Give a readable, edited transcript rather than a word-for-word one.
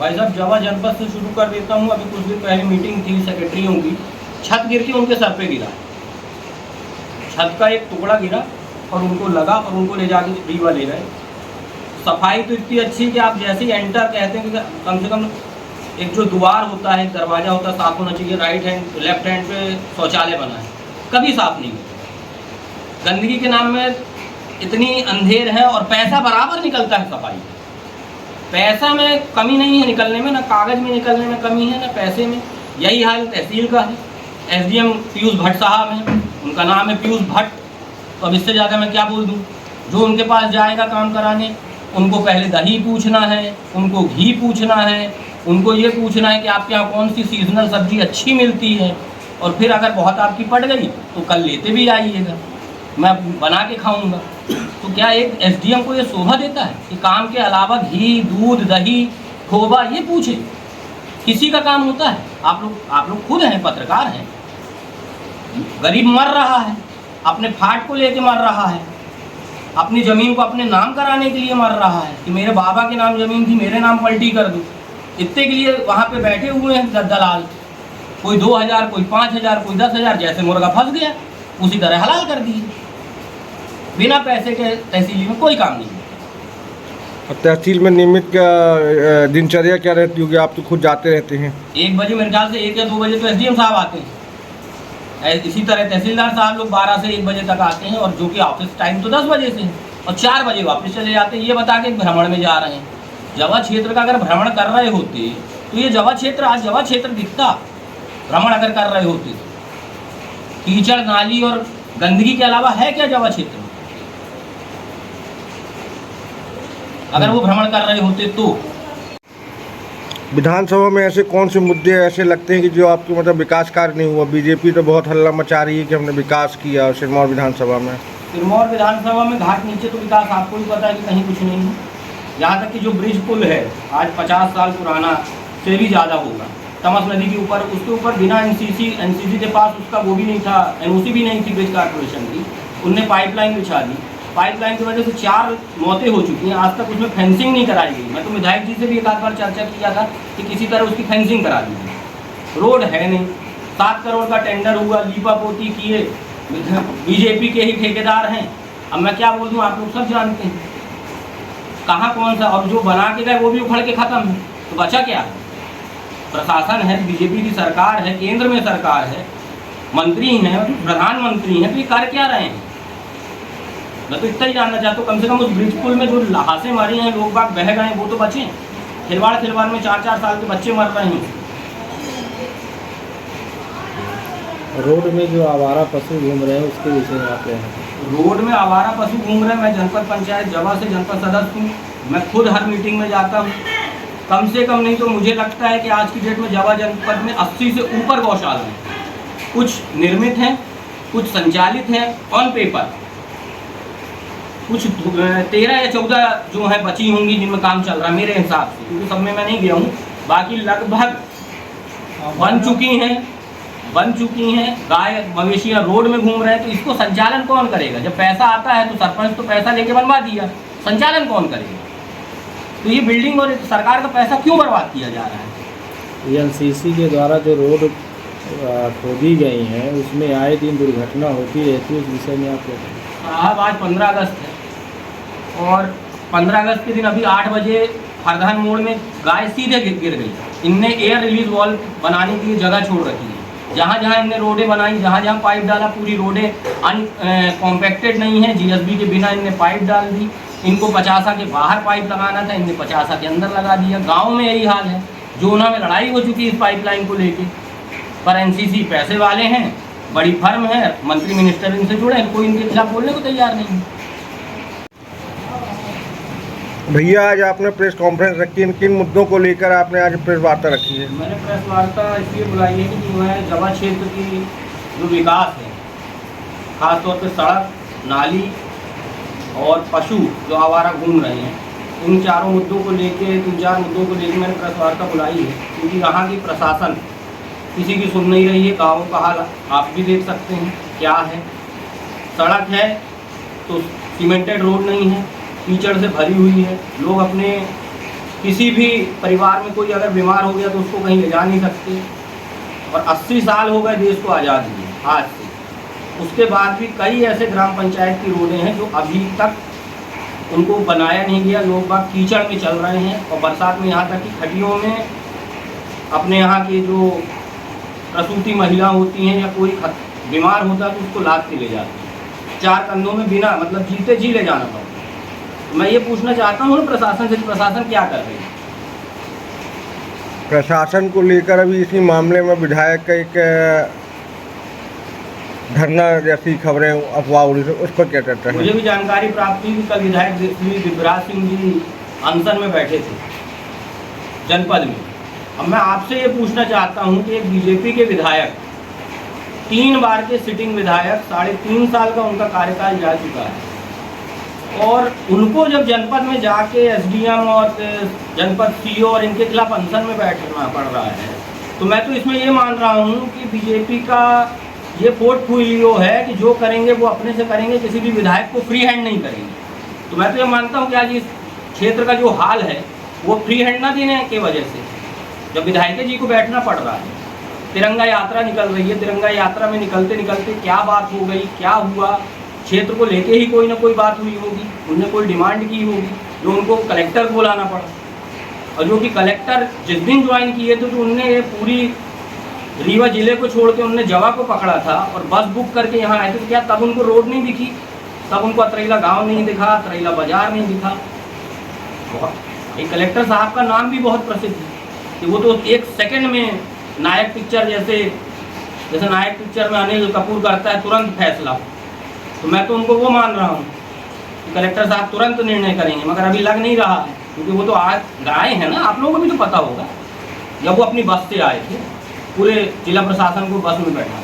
भाई साहब जवा जनपद से शुरू कर देता हूँ। अभी कुछ दिन पहले मीटिंग थी सेक्रेटरियों की, छत गिर के उनके सर पे गिरा, छत का एक टुकड़ा गिरा और उनको लगा और उनको ले जाके रीवा ले गए। सफाई तो इतनी अच्छी कि आप जैसे ही एंटर कहते हैं कि कम से कम एक जो द्वार होता है, दरवाज़ा होता है, साफ़ होना चाहिए। राइट हैंड लेफ्ट हैंड पे शौचालय बना है, कभी साफ़ नहीं होता। गंदगी के नाम में इतनी अंधेर है और पैसा बराबर निकलता है सफाई। पैसा में कमी नहीं है निकलने में, ना कागज़ में निकलने में कमी है, ना पैसे में। यही हाल तहसील का है। एसडीएम पीयूष भट्ट साहब हैं, उनका नाम है पीयूष भट्ट। तो अब इससे ज़्यादा मैं क्या बोल दूँ। जो उनके पास जाएगा काम कराने, उनको पहले दही पूछना है, उनको घी पूछना है, उनको ये पूछना है कि आपके यहाँ कौन सी सीजनल सब्जी अच्छी मिलती है, और फिर अगर बहुत आपकी पड़ गई तो कल लेते भी आइएगा, मैं बना के खाऊंगा। तो क्या एक एसडीएम को ये शोभा देता है कि काम के अलावा घी, दूध, दही, खोबा ये पूछे? किसी का काम होता है? आप लोग खुद हैं, पत्रकार हैं। गरीब मर रहा है, अपने फाट को लेके मर रहा है, अपनी ज़मीन को अपने नाम कराने के लिए मर रहा है कि मेरे बाबा के नाम ज़मीन थी, मेरे नाम पलटी कर दो। इतने के लिए वहाँ पे बैठे हुए हैं दलाल, कोई 2000, कोई 5000, कोई 10,000, जैसे मुर्गा फंस गया उसी तरह हलाल कर दिए। बिना पैसे के तहसील में कोई काम नहीं। अब तहसील में नियमित क्या दिनचर्या क्या रहती होगी? आप तो खुद जाते रहते हैं। 1 बजे मेरे ख्याल से 1 या 2 बजे तो एसडीएम साहब आते हैं। इसी तरह तहसीलदार साहब लोग 12 से 1 बजे तक आते हैं, और जो कि ऑफिस टाइम तो 10 बजे से है, और 4 बजे वापस चले जाते हैं। ये बता के भ्रमण में जा रहे हैं। जवा क्षेत्र का अगर भ्रमण कर रहे होते तो ये जवा क्षेत्र आज जवा क्षेत्र दिखता। भ्रमण अगर कर रहे होते तो कीचड़, नाली और गंदगी के अलावा है क्या जवा क्षेत्र में? अगर वो भ्रमण कर रहे होते तो। विधानसभा में ऐसे कौन से मुद्दे ऐसे लगते हैं कि जो आपके मतलब विकास कार्य नहीं हुआ? बीजेपी तो बहुत हल्ला मचा रही है कि हमने विकास किया सिरमौर विधानसभा में। सिरमौर विधानसभा में घाट नीचे तो विकास आपको भी पता है कि कहीं कुछ नहीं है। यहाँ तक कि जो ब्रिज पुल है आज 50 साल पुराना से भी ज़्यादा होगा, तमस नदी के ऊपर, उसके ऊपर बिना एनसीसी के पास उसका वो भी नहीं था, एनओसी भी नहीं थी ब्रिज कॉर्पोरेशन की। उनने पाइपलाइन बिछा दी। पाइपलाइन की वजह से 4 मौतें हो चुकी हैं। आज तक उसमें फेंसिंग नहीं कराई गई। मैं तो विधायक जी से भी एक आध बार चर्चा किया था कि किसी तरह उसकी फेंसिंग करा दी। रोड है नहीं। 7 करोड़ का टेंडर हुआ, लीपा पोती किए, बीजेपी के ही ठेकेदार हैं। अब मैं क्या बोल दूँ, आप लोग सब जानते हैं कहाँ कौन सा, और जो बना के गए वो भी उखड़ के ख़त्म है। तो बचा क्या? प्रशासन है, बीजेपी की सरकार है, केंद्र में सरकार है, मंत्री हैं, प्रधानमंत्री हैं, तो ये कर क्या रहे हैं? मैं तो इतना ही जानना चाहता हूँ, कम से कम उस ब्रिज पुल में जो ल्हासें मारी हैं, लोग बाग बह गए, वो तो बचे। खिलवाड़ में 4-4 साल के बच्चे मर रहे हैं। रोड में जो आवारा पशु घूम रहे हैं उसके विषय में आप क्या हैं? रोड में आवारा पशु घूम रहे हैं। मैं जनपद पंचायत जवा से जनपद सदस्य हूँ। मैं खुद हर मीटिंग में जाता हूँ। कम से कम नहीं तो मुझे लगता है कि आज की डेट में जवा जनपद में 80 से ऊपर गौशाला हैं। कुछ निर्मित हैं, कुछ संचालित हैं ऑन पेपर, कुछ 13 या 14 जो हैं बची होंगी जिनमें काम चल रहा है मेरे हिसाब से, क्योंकि सब में मैं नहीं गया हूँ। बाकी लगभग बन चुकी हैं। गाय मवेशियाँ रोड में घूम रहे हैं। तो इसको संचालन कौन करेगा? जब पैसा आता है तो सरपंच तो पैसा लेके बनवा दिया, संचालन कौन करेगा? तो ये बिल्डिंग और सरकार का पैसा क्यों बर्बाद किया जा रहा है? एनसीसी के द्वारा जो रोड खोदी गई हैं उसमें आए दिन दुर्घटना होती रहती है, उस विषय में आप क्या कहें? साहब आज 15 अगस्त है, और 15 अगस्त के दिन अभी 8 बजे हरदान मोड़ में गाय सीधे गिर गई। इनने एयर रिलीज वॉल्व बनाने के लिए जगह छोड़ रखी है। जहाँ जहाँ इनने रोडें बनाई, जहाँ जहाँ पाइप डाला, पूरी रोडें कॉम्पैक्टेड नहीं है। जीएसबी के बिना इनने पाइप डाल दी। इनको 50 के बाहर पाइप लगाना था, इनने 50 के अंदर लगा दिया। गांव में यही हाल है। जोना में लड़ाई हो चुकी है इस पाइपलाइन को लेके, पर एनसीसी पैसे वाले हैं, बड़ी फर्म है, मंत्री मिनिस्टर इनसे जुड़े हैं, कोई इनके खिलाफ बोलने को तैयार नहीं है। भैया आज आपने प्रेस कॉन्फ्रेंस रखी है, किन मुद्दों को लेकर आपने आज प्रेस वार्ता रखी है? मैंने प्रेस वार्ता इसलिए बुलाई है कि जो है जवा क्षेत्र की जो विकास है, खासतौर पे सड़क, नाली और पशु जो आवारा घूम रहे हैं, इन 4 मुद्दों को लेके, 3-4 मुद्दों को लेकर मैंने प्रेस वार्ता बुलाई है। क्योंकि यहाँ की प्रशासन किसी की सुन नहीं रही है। गाँव का हाल आप भी देख सकते हैं क्या है। सड़क है तो सीमेंटेड रोड नहीं है, कीचड़ से भरी हुई है। लोग अपने किसी भी परिवार में कोई अगर बीमार हो गया तो उसको कहीं ले जा नहीं सकते। और 80 साल हो गए देश को आज़ाद हुए आज से, उसके बाद भी कई ऐसे ग्राम पंचायत की रोडें हैं जो अभी तक उनको बनाया नहीं गया। लोग बाग कीचड़ में चल रहे हैं और बरसात में यहाँ तक कि खड्डियों में अपने यहाँ की जो प्रसूति महिला होती हैं या कोई बीमार होता है तो उसको लाद के ले जाते हैं, 4 कंधों में बिना मतलब जीते जी ले जाना पड़ता है। तो मैं ये पूछना चाहता हूँ प्रशासन से, प्रशासन क्या कर रही है? प्रशासन को लेकर अभी इसी मामले में विधायक का एक धरना जैसी खबरें अफवाह उड़ी, उस पर क्या चर्चा है? मुझे भी जानकारी प्राप्त हुई कि कल विधायक श्री दिव्यराज सिंह जी अनशन में बैठे थे जनपद में। अब मैं आपसे ये पूछना चाहता हूँ कि एक बीजेपी के विधायक, 3 बार के सिटिंग विधायक, 3.5 साल का उनका कार्यकाल जा चुका है, और उनको जब जनपद में जाके एसडीएम और जनपद सीओ और इनके खिलाफ अनशन में बैठना पड़ रहा है, तो मैं तो इसमें ये मान रहा हूँ कि बीजेपी का ये पोर्टफोलियो है कि जो करेंगे वो अपने से करेंगे, किसी भी विधायक को फ्री हैंड नहीं करेंगे। तो मैं तो ये मानता हूँ कि आज इस क्षेत्र का जो हाल है वो फ्री हैंड ना देने की वजह से जब विधायक जी को बैठना पड़ रहा है। तिरंगा यात्रा निकल रही है, तिरंगा यात्रा में निकलते निकलते क्या बात हो गई, क्या हुआ, क्षेत्र को लेके ही कोई ना कोई बात हुई होगी, उनने कोई डिमांड की होगी जो उनको कलेक्टर को बुलाना पड़ा, और जो कि कलेक्टर जिस दिन ज्वाइन किए थे तो उनने ये पूरी रीवा जिले को छोड़ के उनने जवा को पकड़ा था और बस बुक करके यहाँ आए थे। तो क्या तब उनको रोड नहीं दिखी, तब उनको अतरैला गांव नहीं दिखा, अतरैला बाजार नहीं दिखा? कलेक्टर साहब का नाम भी बहुत प्रसिद्ध है कि वो तो 1 सेकंड में नायक पिक्चर जैसे नायक पिक्चर में अनिल कपूर करता है तुरंत फैसला। तो मैं तो उनको वो मान रहा हूँ कि कलेक्टर साहब तुरंत निर्णय करेंगे, मगर अभी लग नहीं रहा है क्योंकि वो तो आज आए हैं ना, आप लोगों को भी तो पता होगा, जब वो अपनी बस से आए थे पूरे जिला प्रशासन को बस में बैठा